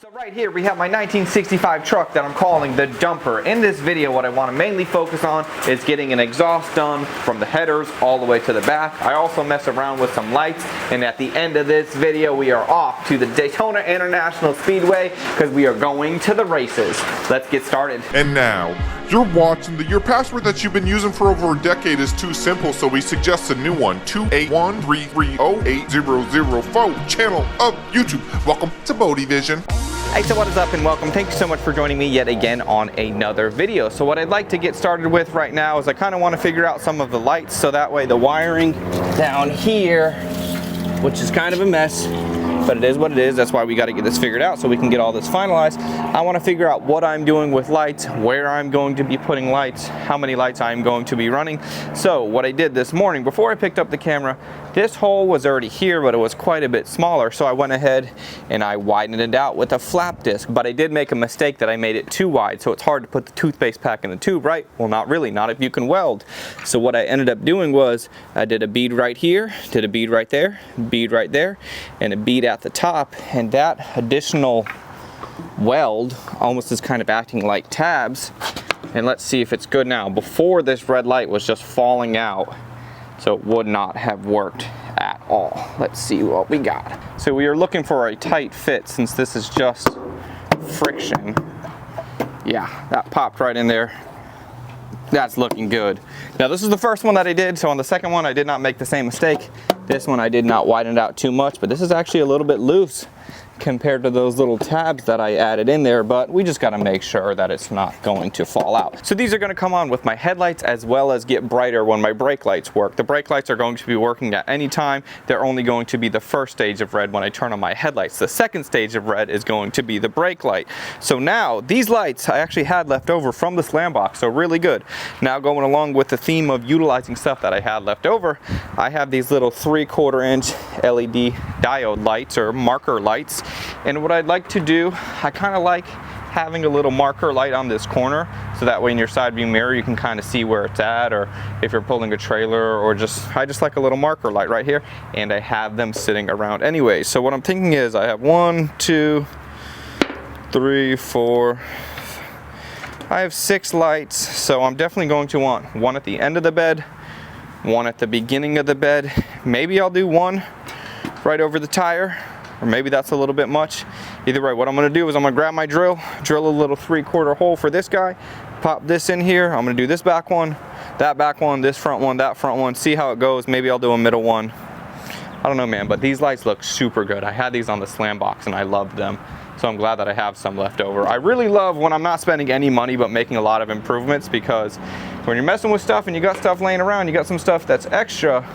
So right here we have my 1965 truck that I'm calling the dumper. In this video what I want to mainly focus on is getting an exhaust done from the headers all the way to the back. I also mess around with some lights, and at the end of this video we are off to the Daytona International Speedway because we are going to the races. Let's get started. And now, you're watching your password that you've been using for over a decade is too simple, so we suggest a new one. 281330800 channel of YouTube. Welcome to Bodie Vision. Hey, so what is up and welcome. Thank you so much for joining me yet again on another video. So what I'd like to get started with right now is I kind of want to figure out some of the lights, so that way the wiring down here, which is kind of a mess, but it is what it is. That's why we got to get this figured out so we can get all this finalized. I want to figure out what I'm doing with lights, where I'm going to be putting lights, how many lights I'm going to be running. So what I did this morning before I picked up the camera, this hole was already here, but it was quite a bit smaller. So I went ahead and I widened it out with a flap disc, but I did make a mistake that I made it too wide. So it's hard to put the toothpaste pack in the tube, right? Well, not really, not if you can weld. So what I ended up doing was I did a bead right here, did a bead right there, and a bead at the top, and that additional weld almost is kind of acting like tabs. And let's see if it's good now. Before, this red light was just falling out, so it would not have worked at all. Let's see what we got. So we are looking for a tight fit since this is just friction. Yeah, that popped right in there. That's looking good. Now this is the first one that I did, so on the second one I did not make the same mistake. This one I did not widen it out too much, but this is actually a little bit loose compared to those little tabs that I added in there, but we just got to make sure that it's not going to fall out. So these are going to come on with my headlights as well as get brighter when my brake lights work. The brake lights are going to be working at any time. They're only going to be the first stage of red when I turn on my headlights. The second stage of red is going to be the brake light. So now these lights I actually had left over from the slam box, so really good. Now going along with the theme of utilizing stuff that I had left over, I have these little 3/4 inch LED diode lights or marker lights. And what I'd like to do, I kind of like having a little marker light on this corner, so that way in your side view mirror you can kind of see where it's at, or if you're pulling a trailer, or I just like a little marker light right here, and I have them sitting around anyway. So what I'm thinking is I have 1, 2, 3, 4, I have 6 lights, so I'm definitely going to want one at the end of the bed, one at the beginning of the bed. Maybe I'll do one right over the tire, or maybe that's a little bit much. Either way, what I'm going to do is I'm going to grab my drill a little 3/4 hole for this guy, pop this in here. I'm going to do this back one, that back one, this front one, that front one, see how it goes. Maybe I'll do a middle one. I don't know, man, but these lights look super good. I had these on the slam box and I loved them, so I'm glad that I have some left over. I really love when I'm not spending any money but making a lot of improvements, because when you're messing with stuff and you got stuff laying around, you got some stuff that's extra,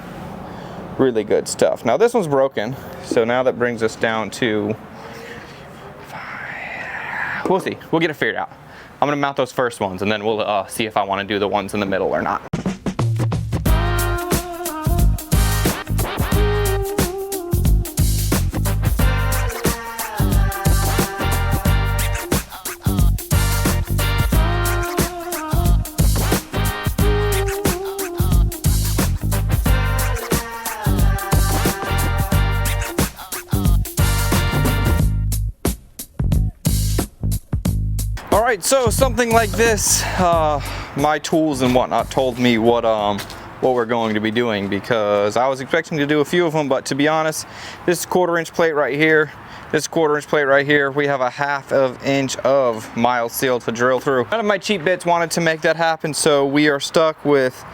really good stuff. Now this one's broken, so now that brings us down to 5. We'll see, we'll get it figured out. I'm gonna mount those first ones and then we'll see if I want to do the ones in the middle or not. Alright, so something like this, my tools and whatnot told me what we're going to be doing, because I was expecting to do a few of them, but to be honest, this 1/4 inch plate right here, this 1/4 inch plate right here, we have a 1/2 inch of mild steel to drill through. None of my cheap bits wanted to make that happen, so we are stuck with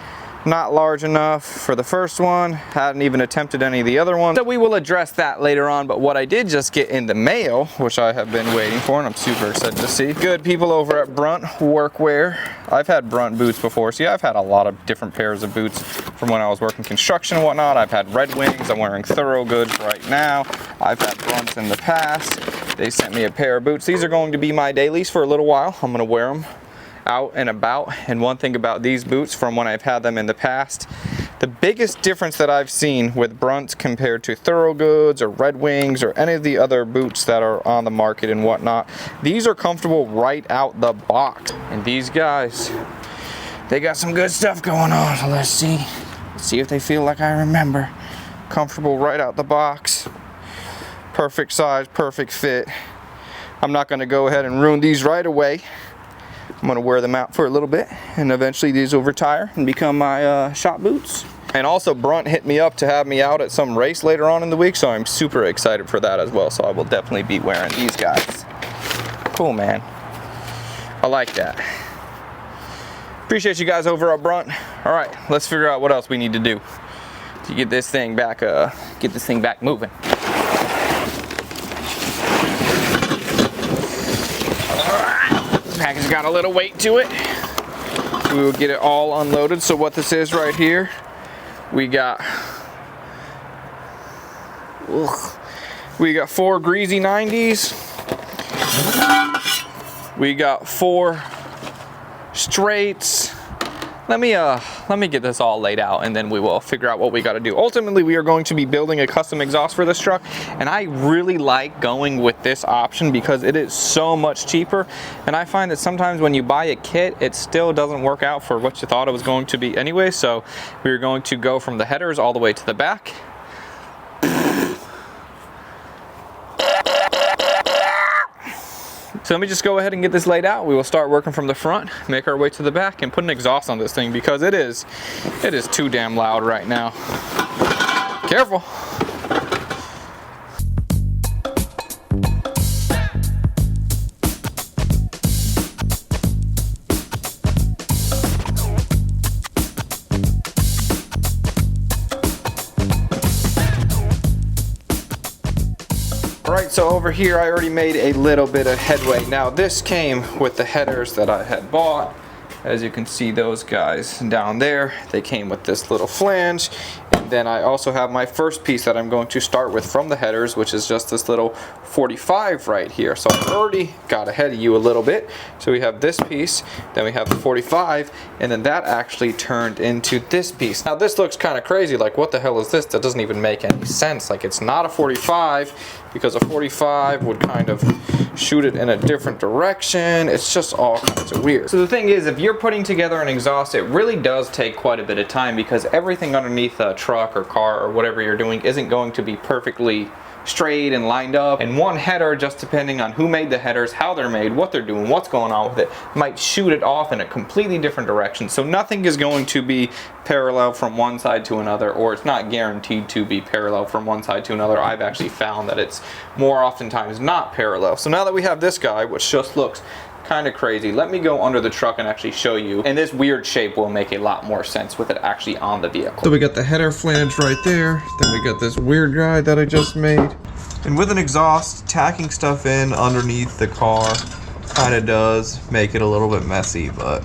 not large enough for the first one. Hadn't even attempted any of the other ones, so we will address that later on. But what I did just get in the mail, which I have been waiting for and I'm super excited to see, good people over at Brunt Workwear. I've had Brunt boots before. See, I've had a lot of different pairs of boots from when I was working construction and whatnot. I've had Red Wings, I'm wearing Thoroughgoods right now. I've had Brunts in the past. They sent me a pair of boots. These are going to be my dailies for a little while. I'm gonna wear them out and about. And one thing about these boots from when I've had them in the past, the biggest difference that I've seen with Brunts compared to Thoroughgoods or Red Wings or any of the other boots that are on the market and whatnot, these are comfortable right out the box. And these guys, they got some good stuff going on. So let's see if they feel like I remember. Comfortable right out the box. Perfect size, perfect fit. I'm not going to go ahead and ruin these right away. I'm going to wear them out for a little bit, and eventually these will retire and become my shop boots. And also Brunt hit me up to have me out at some race later on in the week, so I'm super excited for that as well. So I will definitely be wearing these guys. Cool, man. I like that. Appreciate you guys over at Brunt. All right, let's figure out what else we need to do to get this thing back moving. Package got a little weight to it. We will get it all unloaded. So what this is right here, we got 4 greasy 90s. We got 4 straights. Let me get this all laid out, and then we will figure out what we got to do. Ultimately, we are going to be building a custom exhaust for this truck, and I really like going with this option because it is so much cheaper. And I find that sometimes when you buy a kit, it still doesn't work out for what you thought it was going to be anyway. So we're going to go from the headers all the way to the back. So let me just go ahead and get this laid out. We will start working from the front, make our way to the back, and put an exhaust on this thing because it is too damn loud right now. Careful. Alright, so over here I already made a little bit of headway. Now this came with the headers that I had bought. As you can see, those guys down there, they came with this little flange. And then I also have my first piece that I'm going to start with from the headers, which is just this little 45 right here. So I already got ahead of you a little bit. So we have this piece, then we have the 45, and then that actually turned into this piece. Now this looks kind of crazy, like what the hell is this? That doesn't even make any sense. Like it's not a 45 because a 45 would kind of shoot it in a different direction. It's just all kinds of weird. So the thing is, if you're putting together an exhaust, it really does take quite a bit of time because everything underneath a truck or car or whatever you're doing isn't going to be perfectly straight and lined up, and one header, just depending on who made the headers, how they're made, what they're doing, what's going on with it, might shoot it off in a completely different direction. So nothing is going to be parallel from one side to another, or it's not guaranteed to be parallel from one side to another. I've actually found that it's more oftentimes not parallel. So now that we have this guy, which just looks kind of crazy, let me go under the truck and actually show you, and this weird shape will make a lot more sense with it actually on the vehicle. So we got the header flange right there, then we got this weird guy that I just made, and with an exhaust, tacking stuff in underneath the car kind of does make it a little bit messy, but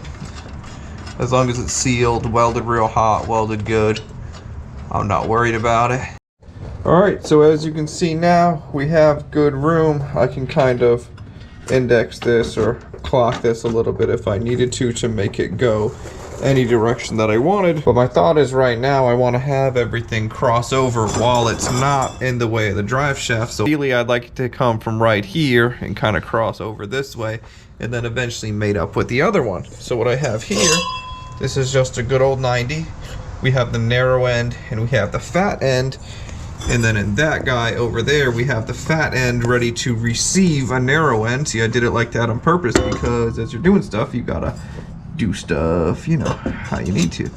as long as it's sealed, welded real hot, welded good, I'm not worried about it. Alright, so as you can see now, we have good room. I can kind of index this or clock this a little bit if I needed to make it go any direction that I wanted. But my thought is right now I want to have everything cross over while it's not in the way of the drive shaft. So ideally I'd like it to come from right here and kind of cross over this way and then eventually mate up with the other one. So what I have here, this is just a good old 90. We have the narrow end and we have the fat end. And then in that guy over there, we have the fat end ready to receive a narrow end. See, I did it like that on purpose because as you're doing stuff, you gotta do stuff, you know, how you need to.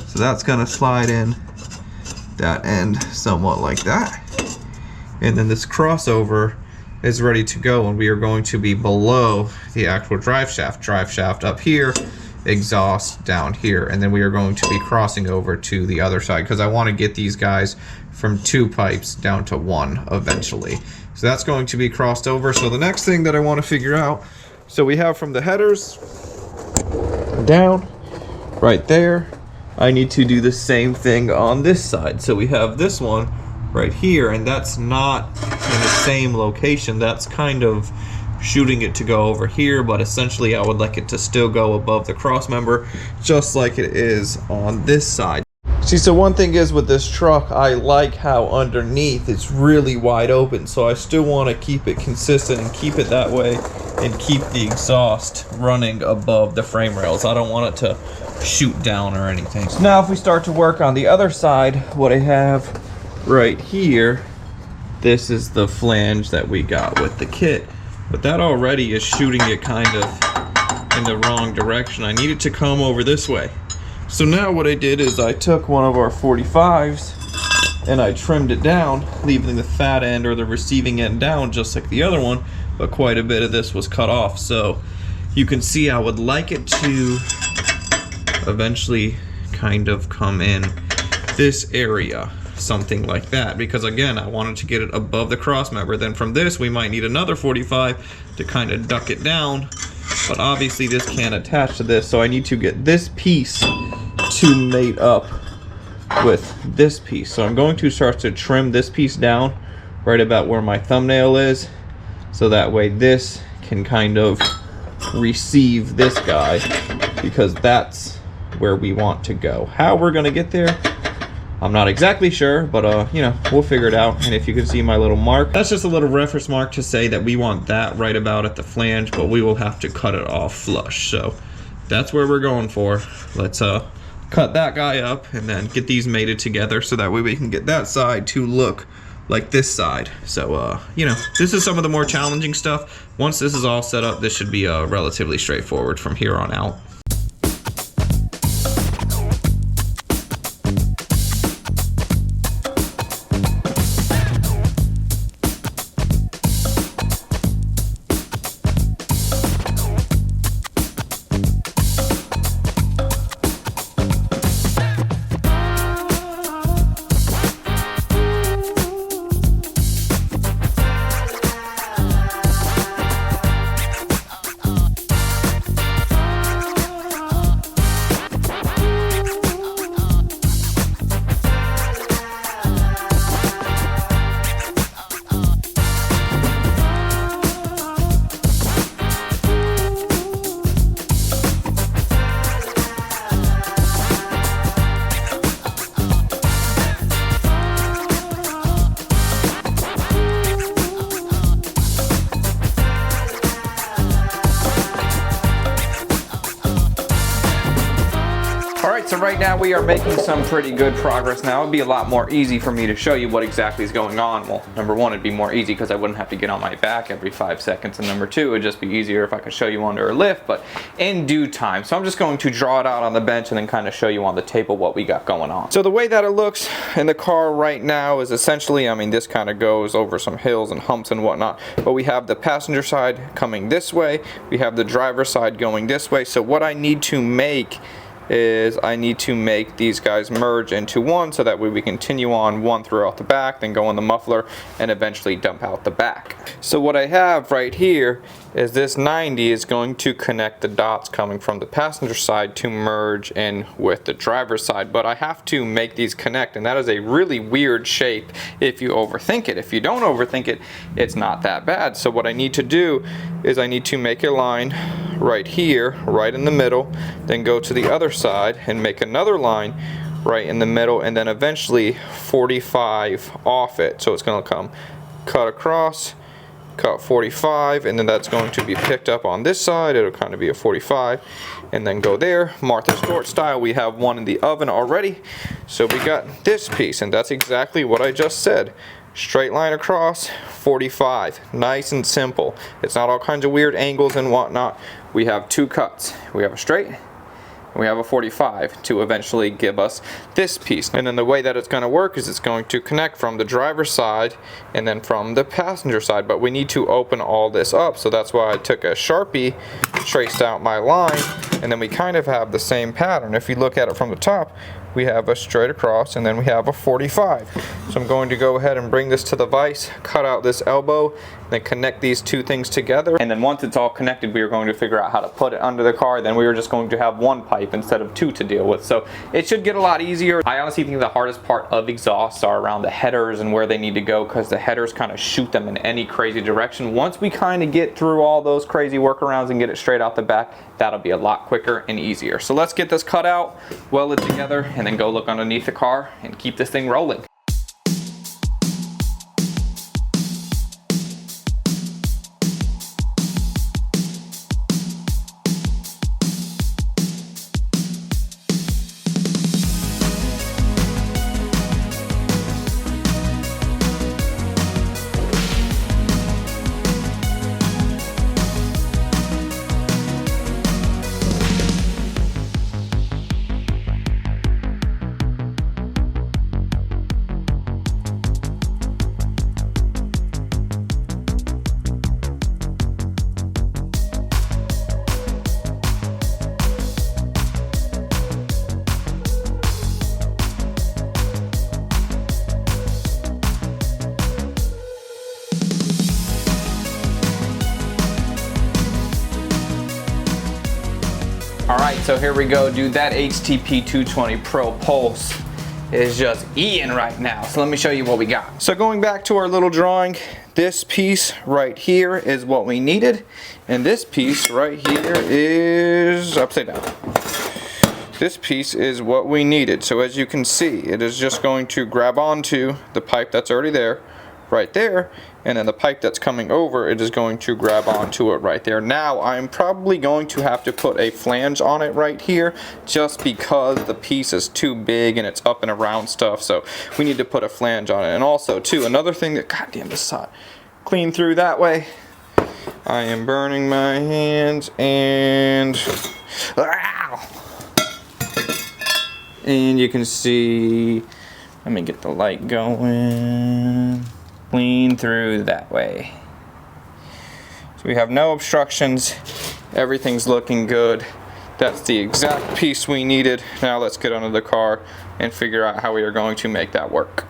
So that's gonna slide in that end somewhat like that. And then this crossover is ready to go, and we are going to be below the actual drive shaft up here, exhaust down here, and then we are going to be crossing over to the other side because I want to get these guys from 2 pipes down to 1 eventually. So that's going to be crossed over. So the next thing that I want to figure out, so we have from the headers down right there, I need to do the same thing on this side. So we have this one right here, and that's not in the same location. That's kind of shooting it to go over here, but essentially I would like it to still go above the cross member just like it is on this side. See, so one thing is with this truck, I like how underneath it's really wide open, so I still want to keep it consistent and keep it that way and keep the exhaust running above the frame rails. I don't want it to shoot down or anything. So now if we start to work on the other side, what I have right here, this is the flange that we got with the kit. but that already is shooting it kind of in the wrong direction. I need it to come over this way. So now what I did is I took one of our 45s and I trimmed it down, leaving the fat end or the receiving end down just like the other one, but quite a bit of this was cut off. So you can see I would like it to eventually kind of come in this area, something like that, because again I wanted to get it above the cross member. Then from this we might need another 45 to kind of duck it down, but obviously this can't attach to this, so I need to get this piece to mate up with this piece. So I'm going to start to trim this piece down right about where my thumbnail is, so that way this can kind of receive this guy, because that's where we want to go. How we're gonna get there, I'm not exactly sure, but you know, we'll figure it out. And if you can see my little mark, that's just a little reference mark to say that we want that right about at the flange, but we will have to cut it off flush. So that's where we're going for. Let's cut that guy up and then get these mated together so that way we can get that side to look like this side. So you know, this is some of the more challenging stuff. Once this is all set up, this should be relatively straightforward from here on out. So right now we are making some pretty good progress now. It'd be a lot more easy for me to show you what exactly is going on. Well, number one, it'd be more easy because I wouldn't have to get on my back every 5 seconds. And number two, it'd just be easier if I could show you under a lift, but in due time. So I'm just going to draw it out on the bench and then kind of show you on the table what we got going on. So the way that it looks in the car right now is essentially, I mean, this kind of goes over some hills and humps and whatnot, but we have the passenger side coming this way. We have the driver's side going this way. So what I need to make is I need to make these guys merge into one, so that way we continue on one throughout the back, then go on the muffler and eventually dump out the back. So what I have right here is this 90 is going to connect the dots coming from the passenger side to merge in with the driver's side, but I have to make these connect, and that is a really weird shape if you overthink it. If you don't overthink it, it's not that bad. So what I need to do is I need to make a line right here, right in the middle, then go to the other side and make another line right in the middle, and then eventually 45 off it. So it's going to come cut across, cut 45, and then that's going to be picked up on this side. It'll kind of be a 45 and then go there. Martha Stewart style, we have one in the oven already. So we got this piece, and that's exactly what I just said. Straight line across, 45. Nice and simple. It's not all kinds of weird angles and whatnot. We have two cuts. We have a straight, and we have a 45 to eventually give us this piece. And then the way that it's going to work is it's going to connect from the driver's side and then from the passenger side. But we need to open all this up, so that's why I took a Sharpie, traced out my line, and then we kind of have the same pattern. If you look at it from the top, we have a straight across and then we have a 45. So I'm going to go ahead and bring this to the vise, cut out this elbow, then connect these two things together. And then once it's all connected, we are going to figure out how to put it under the car. Then we are just going to have one pipe instead of two to deal with. So it should get a lot easier. I honestly think the hardest part of exhausts are around the headers and where they need to go, because the headers kind of shoot them in any crazy direction. Once we kind of get through all those crazy workarounds and get it straight out the back, that'll be a lot quicker and easier. So let's get this cut out, weld it together, and then go look underneath the car and keep this thing rolling. right, so here we go, dude. That HTP 220 Pro Pulse is just eating right now. So let me show you what we got. So going back to our little drawing, this piece right here is what we needed, and this piece right here is upside down. This piece is what we needed. So as you can see, it is just going to grab onto the pipe that's already there, right there, and then the pipe that's coming over, it is going to grab onto it right there. Now I'm probably going to have to put a flange on it right here just because the piece is too big and it's up and around stuff, so we need to put a flange on it. And also too, another thing that, goddamn, this is hot, clean through that way. I am burning my hands, and ow! And you can see, let me get the light going. Clean through that way. So we have no obstructions. Everything's looking good. That's the exact piece we needed. Now let's get under the car and figure out how we are going to make that work.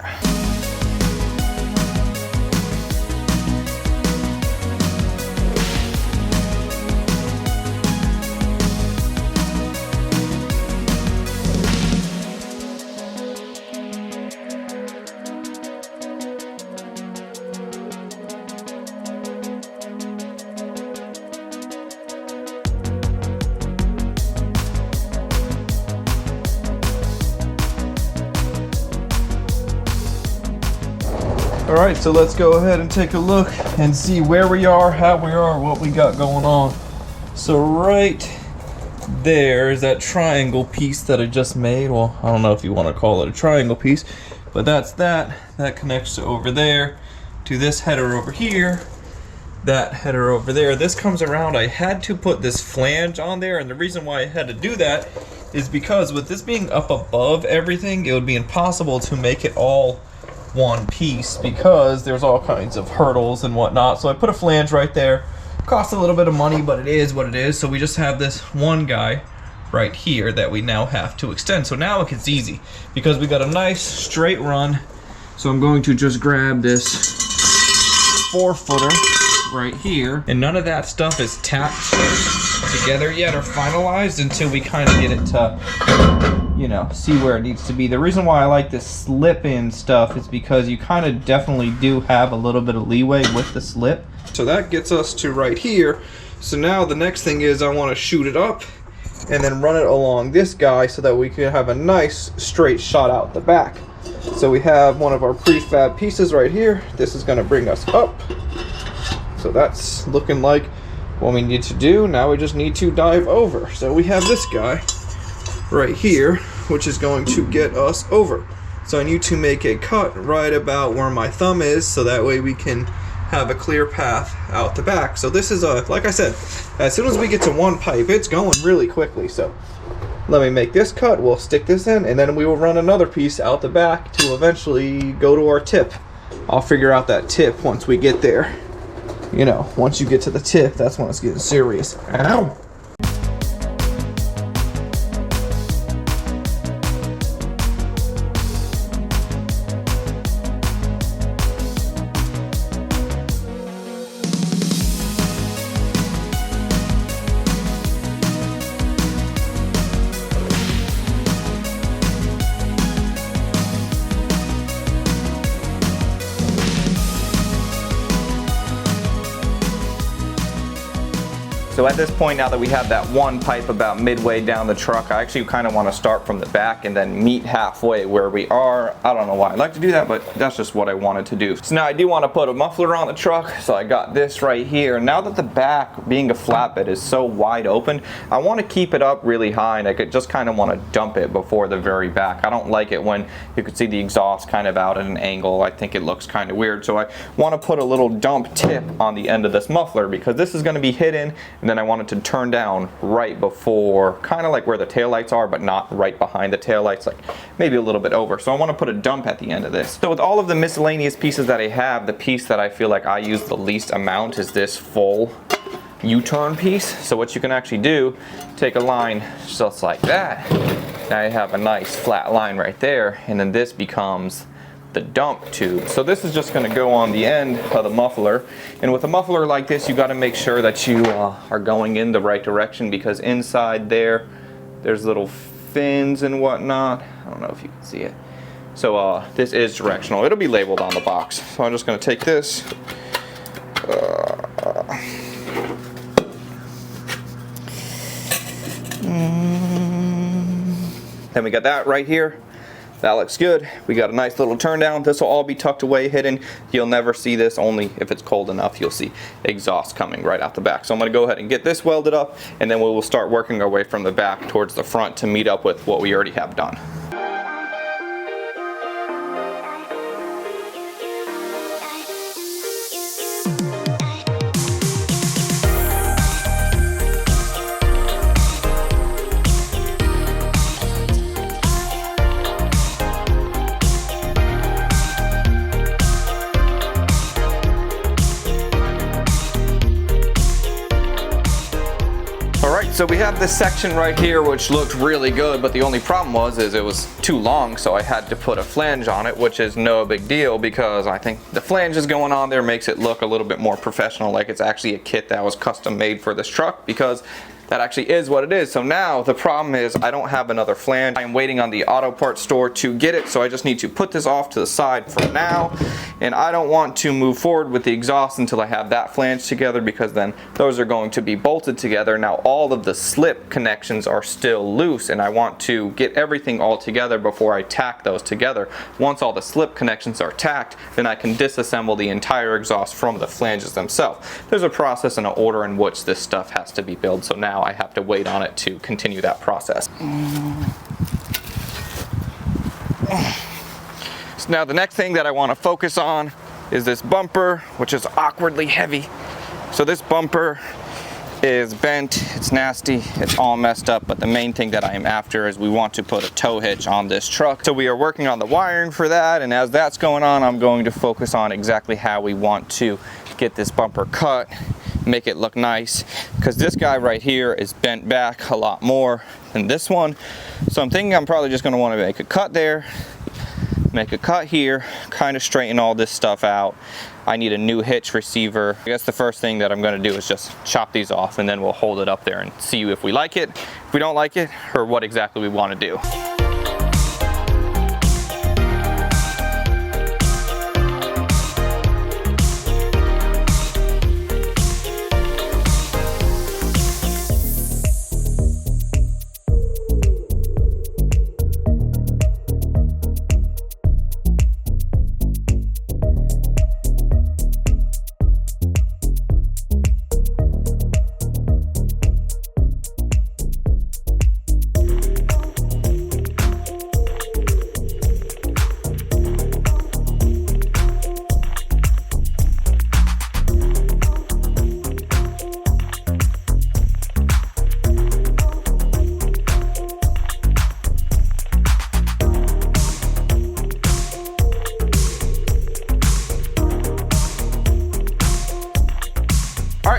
Alright, so let's go ahead and take a look and see where we are, how we are, what we got going on. So right there is that triangle piece that I just made. Well, I don't know if you want to call it a triangle piece, but that's that. That connects to over there, to this header over here, that header over there. This comes around. I had to put this flange on there, and the reason why I had to do that is because with this being up above everything, it would be impossible to make it all one piece because there's all kinds of hurdles and whatnot. So I put a flange right there. Cost a little bit of money, but it is what it is. So we just have this one guy right here that we now have to extend. So now it gets easy because we got a nice straight run. So I'm going to just grab this 4-footer right here, and none of that stuff is tapped together yet or finalized until we kind of get it to, you know, see where it needs to be. The reason why I like this slip-in stuff is because you kind of definitely do have a little bit of leeway with the slip. So that gets us to right here. So now the next thing is I want to shoot it up and then run it along this guy so that we can have a nice straight shot out the back. So we have one of our prefab pieces right here. This is going to bring us up. So that's looking like what we need to do. Now we just need to dive over. So we have this guy right here, which is going to get us over. So I need to make a cut right about where my thumb is, so that way we can have a clear path out the back. So this is like I said, as soon as we get to one pipe, it's going really quickly. So let me make this cut, we'll stick this in, and then we will run another piece out the back to eventually go to our tip. I'll figure out that tip once we get there. You know, once you get to the tip, that's when it's getting serious. Ow! So at this point, now that we have that one pipe about midway down the truck, I actually kind of want to start from the back and then meet halfway where we are. I don't know why I like to do that, but that's just what I wanted to do. So now I do want to put a muffler on the truck, so I got this right here. Now that the back, being a flatbed, is so wide open, I want to keep it up really high, and I could just kind of want to dump it before the very back. I don't like it when you could see the exhaust kind of out at an angle. I think it looks kind of weird, so I want to put a little dump tip on the end of this muffler because this is going to be hidden, and then I want it to turn down right before, kind of like where the taillights are, but not right behind the taillights, like maybe a little bit over. So I want to put a dump at the end of this. So with all of the miscellaneous pieces that I have, the piece that I feel like I use the least amount is this full U-turn piece. So what you can actually do, take a line just like that. Now you have a nice flat line right there, and then this becomes the dump tube. So this is just going to go on the end of the muffler, and with a muffler like this, you got to make sure that you are going in the right direction, because inside there There's little fins and whatnot. I don't know if you can see it. So this is directional. It'll be labeled on the box. So I'm just going to take this. Then we got that right here. That looks good. We got a nice little turn down. This will all be tucked away, hidden. You'll never see this, only if it's cold enough you'll see exhaust coming right out the back. So I'm gonna go ahead and get this welded up, and then we will start working our way from the back towards the front to meet up with what we already have done. So we have this section right here which looked really good, but the only problem was it was too long, so I had to put a flange on it, which is no big deal because I think the flange is going on there makes it look a little bit more professional, like it's actually a kit that was custom made for this truck, because that actually is what it is. So now the problem is I don't have another flange. I am waiting on the auto parts store to get it, so I just need to put this off to the side for now, and I don't want to move forward with the exhaust until I have that flange together, because then those are going to be bolted together. Now all of the slip connections are still loose, and I want to get everything all together before I tack those together. Once all the slip connections are tacked, then I can disassemble the entire exhaust from the flanges themselves. There's a process and an order in which this stuff has to be built, so now I have to wait on it to continue that process. So now the next thing that I want to focus on is this bumper, which is awkwardly heavy. So this bumper is bent, it's nasty, it's all messed up, but the main thing that I am after is we want to put a tow hitch on this truck. So we are working on the wiring for that, and as that's going on, I'm going to focus on exactly how we want to get this bumper cut, make it look nice, because this guy right here is bent back a lot more than this one. So I'm thinking I'm probably just going to want to make a cut there, make a cut here, kind of straighten all this stuff out. I need a new hitch receiver. I guess the first thing that I'm going to do is just chop these off, and then we'll hold it up there and see if we like it, if we don't like it, or what exactly we want to do.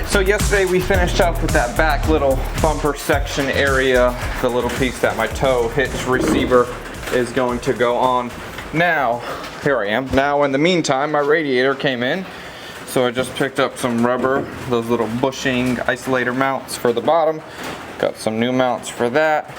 So yesterday we finished up with that back little bumper section area, the little piece that my tow hitch receiver is going to go on. Now, here I am. Now in the meantime, my radiator came in, so I just picked up some rubber, those little bushing isolator mounts for the bottom. Got some new mounts for that.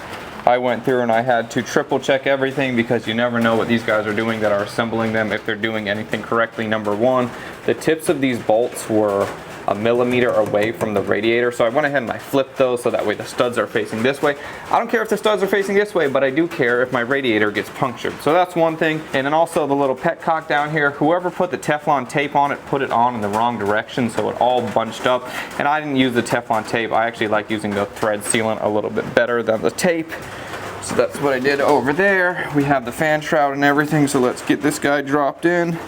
I went through and I had to triple check everything, because you never know what these guys are doing that are assembling them, if they're doing anything correctly. Number one, the tips of these bolts were a millimeter away from the radiator, so I went ahead and I flipped those so that way the studs are facing this way. I don't care if the studs are facing this way, but I do care if my radiator gets punctured. So that's one thing. And then also the little petcock down here, whoever put the Teflon tape on it put it on in the wrong direction, so it all bunched up. And I didn't use the Teflon tape. I actually like using the thread sealant a little bit better than the tape. So that's what I did over there. We have the fan shroud and everything, so let's get this guy dropped in.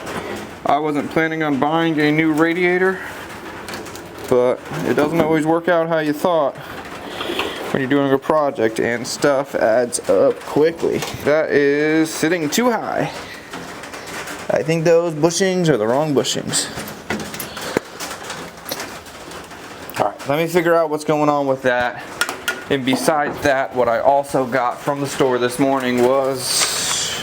I wasn't planning on buying a new radiator, but it doesn't always work out how you thought when you're doing a project, and stuff adds up quickly. That is sitting too high. I think those bushings are the wrong bushings. Alright, let me figure out what's going on with that. And besides that, what I also got from the store this morning was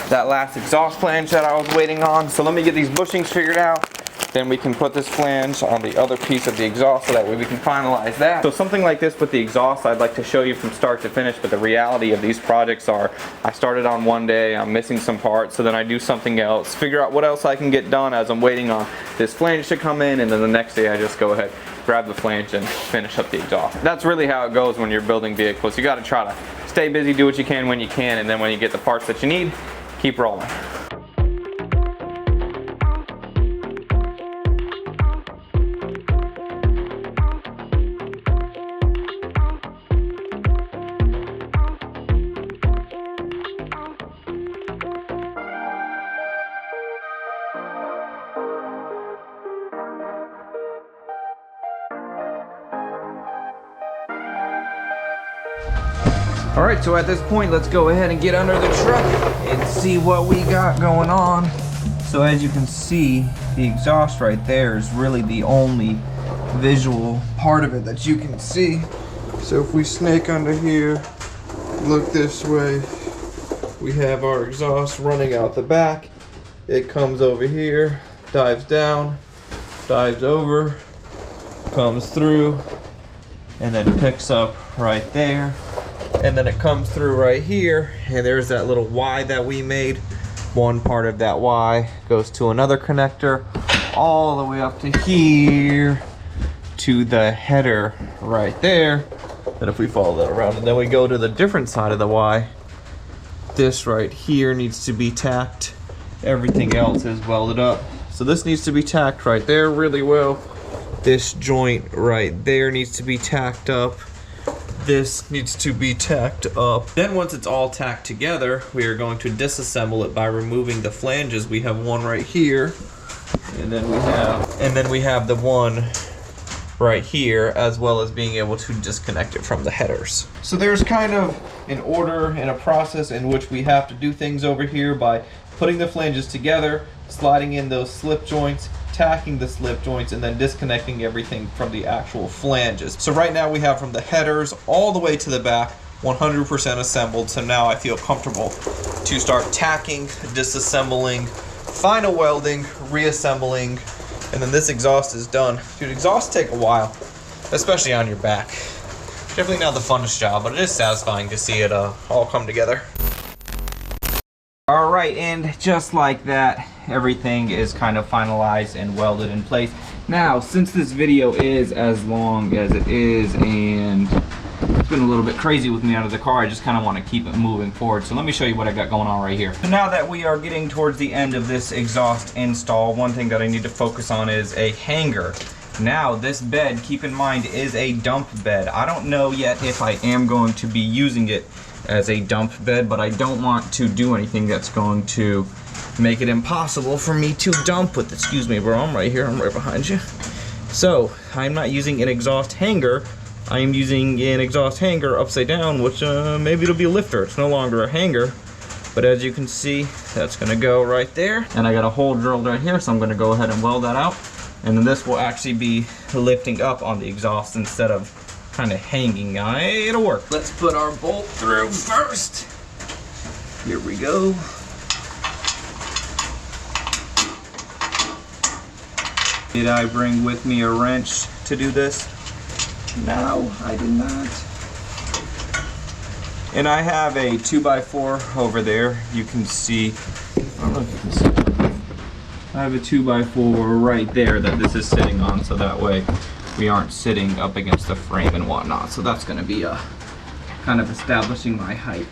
that last exhaust flange that I was waiting on. So let me get these bushings figured out, Then we can put this flange on the other piece of the exhaust so that way we can finalize that. So something like this with the exhaust, I'd like to show you from start to finish, but the reality of these projects are, I started on one day, I'm missing some parts, so then I do something else, figure out what else I can get done as I'm waiting on this flange to come in, and then the next day I just go ahead, grab the flange and finish up the exhaust. That's really how it goes when you're building vehicles. You gotta try to stay busy, do what you can when you can, and then when you get the parts that you need, keep rolling. All right, so at this point, let's go ahead and get under the truck and see what we got going on. So as you can see, the exhaust right there is really the only visual part of it that you can see. So if we snake under here, look this way, we have our exhaust running out the back. It comes over here, dives down, dives over, comes through, and then picks up right there. And then it comes through right here, and there's that little Y that we made. One part of that Y goes to another connector, all the way up to here, to the header right there. And if we follow that around, and then we go to the different side of the Y, this right here needs to be tacked. Everything else is welded up. So this needs to be tacked right there really well. This joint right there needs to be tacked up. This needs to be tacked up. Then once it's all tacked together, we are going to disassemble it by removing the flanges. We have one right here, and then we have the one right here, as well as being able to disconnect it from the headers. So there's kind of an order and a process in which we have to do things over here by putting the flanges together, sliding in those slip joints, tacking the slip joints, and then disconnecting everything from the actual flanges. So right now we have from the headers all the way to the back 100% assembled. So now I feel comfortable to start tacking, disassembling, final welding, reassembling, and then this exhaust is done. Dude, exhausts take a while, especially on your back. Definitely not the funnest job, but it is satisfying to see it all come together. All right, and just like that, everything is kind of finalized and welded in place. Now, since this video is as long as it is, and it's been a little bit crazy with me out of the car, I just kind of want to keep it moving forward. So let me show you what I got going on right here. So now that we are getting towards the end of this exhaust install, one thing that I need to focus on is a hanger. Now, this bed, keep in mind, is a dump bed. I don't know yet if I am going to be using it as a dump bed, but I don't want to do anything that's going to make it impossible for me to dump with. Excuse me, bro, I'm right here, I'm right behind you. So, I'm not using an exhaust hanger, I am using an exhaust hanger upside down, which maybe it'll be a lifter. It's no longer a hanger, but as you can see, that's gonna go right there. And I got a hole drilled right here, so I'm gonna go ahead and weld that out. And then this will actually be lifting up on the exhaust instead of kind of hanging. It'll work. Let's put our bolt through first. Here we go. Did I bring with me a wrench to do this? No, I did not. And I have a 2x4 over there. You can see, I don't know if you can see. I have a 2x4 right there that this is sitting on, so that way we aren't sitting up against the frame and whatnot. So that's going to be kind of establishing my height.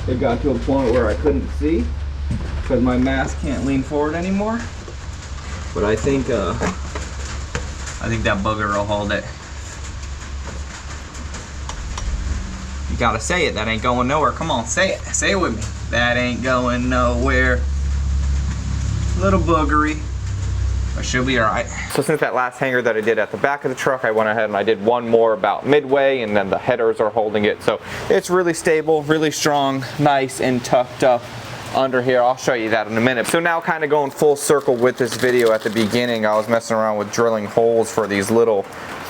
It got to a point where I couldn't see because my mask can't lean forward anymore. But I think that bugger will hold it. You gotta say it. That ain't going nowhere. Come on, say it. Say it with me. That ain't going nowhere. Little boogery. But she'll be alright. So since that last hanger that I did at the back of the truck, I went ahead and I did one more about midway, and then the headers are holding it. So it's really stable, really strong, nice and tucked up under here. I'll show you that in a minute. So now kind of going full circle with this video. At the beginning, I was messing around with drilling holes for these little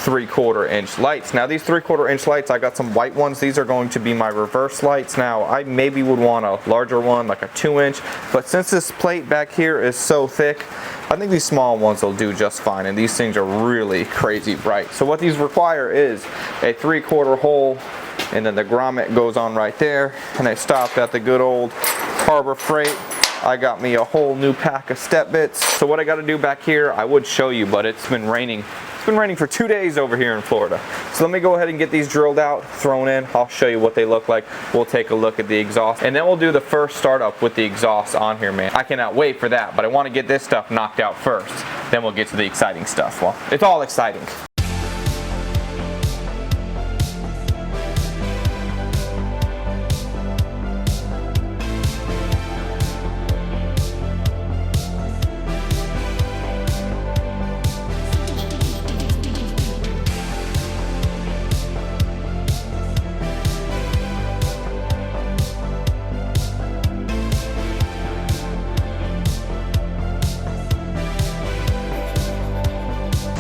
3/4 inch lights. Now these 3/4 inch lights, I got some white ones. These are going to be my reverse lights. Now I maybe would want a larger one, like a 2 inch, but since this plate back here is so thick, I think these small ones will do just fine, and these things are really crazy bright. So what these require is a 3/4 hole, and then the grommet goes on right there, and I stopped at the good old Harbor Freight. I got me a whole new pack of step bits. So what I got to do back here, I would show you, but it's been raining. It's been raining for 2 days over here in Florida. So let me go ahead and get these drilled out, thrown in. I'll show you what they look like. We'll take a look at the exhaust, and then we'll do the first startup with the exhaust on here, man. I cannot wait for that, but I want to get this stuff knocked out first. Then we'll get to the exciting stuff. Well, it's all exciting.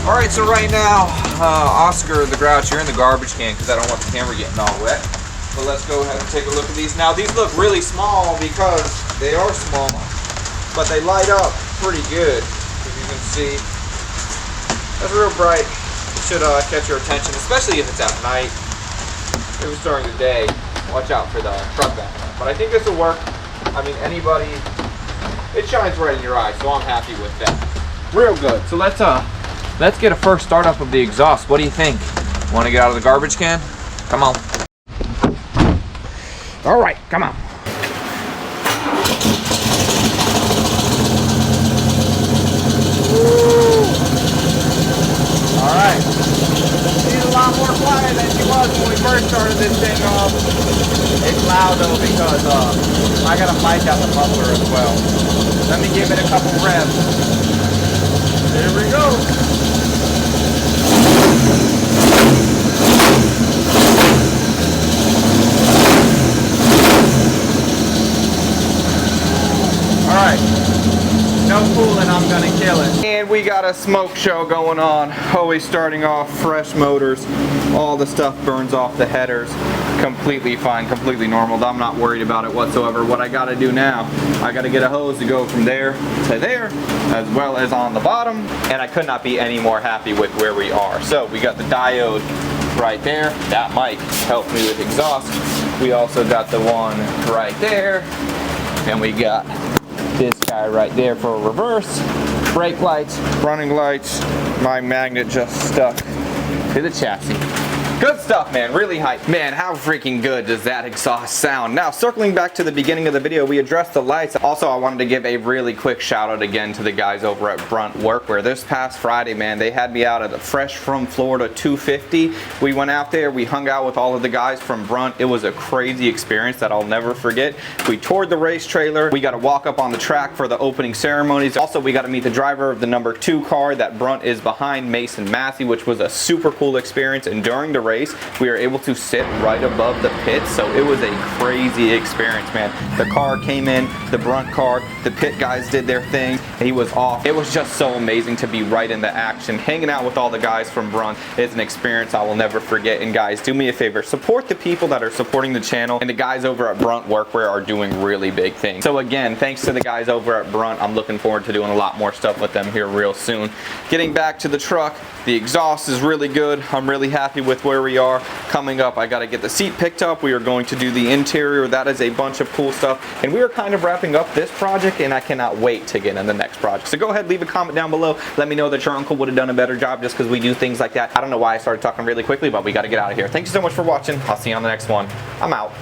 Alright, so right now, Oscar the Grouch, you're in the garbage can because I don't want the camera getting all wet. But let's go ahead and take a look at these. Now these look really small because they are small, but they light up pretty good. As you can see, that's real bright. It should catch your attention, especially if it's at night. If it's during the day, watch out for the truck back. But I think this will work. I mean, anybody, it shines right in your eye, so I'm happy with that. Real good. So let's get a first startup of the exhaust. What do you think? Want to get out of the garbage can? Come on. All right, come on. All right. She's a lot more quiet than she was when we first started this thing off. It's loud though because I got to mic out the muffler as well. Let me give it a couple revs. Here we go. Alright, no fooling, I'm gonna kill it. And we got a smoke show going on. Always starting off fresh motors. All the stuff burns off the headers. Completely fine, completely normal. I'm not worried about it whatsoever. What I gotta do now, I gotta get a hose to go from there to there, as well as on the bottom. And I could not be any more happy with where we are. So we got the diode right there. That might help me with exhaust. We also got the one right there. And we got this guy right there for a reverse. Brake lights, running lights. My magnet just stuck to the chassis. Good stuff, man. Really hype. Man, how freaking good does that exhaust sound? Now, circling back to the beginning of the video, we addressed the lights. Also, I wanted to give a really quick shout out again to the guys over at Brunt Workwear. This past Friday, man, they had me out at the Fresh from Florida 250. We went out there, we hung out with all of the guys from Brunt. It was a crazy experience that I'll never forget. We toured the race trailer. We got to walk up on the track for the opening ceremonies. Also, we got to meet the driver of the #2 car that Brunt is behind, Mason Massey, which was a super cool experience. And during the race, we were able to sit right above the pit, so it was a crazy experience, man. The car came in, the Brunt car, the pit guys did their thing, he was off. It was just so amazing to be right in the action. Hanging out with all the guys from Brunt is an experience I will never forget. And guys, do me a favor, support the people that are supporting the channel, and the guys over at Brunt Workwear are doing really big things. So again, thanks to the guys over at Brunt. I'm looking forward to doing a lot more stuff with them here real soon. Getting back to the truck, the exhaust is really good. I'm really happy with where we are. Coming up, I got to get the seat picked up. We are going to do the interior. That is a bunch of cool stuff. And we are kind of wrapping up this project, and I cannot wait to get in the next project. So go ahead, leave a comment down below. Let me know that your uncle would have done a better job just because we do things like that. I don't know why I started talking really quickly, but we got to get out of here. Thank you so much for watching. I'll see you on the next one. I'm out.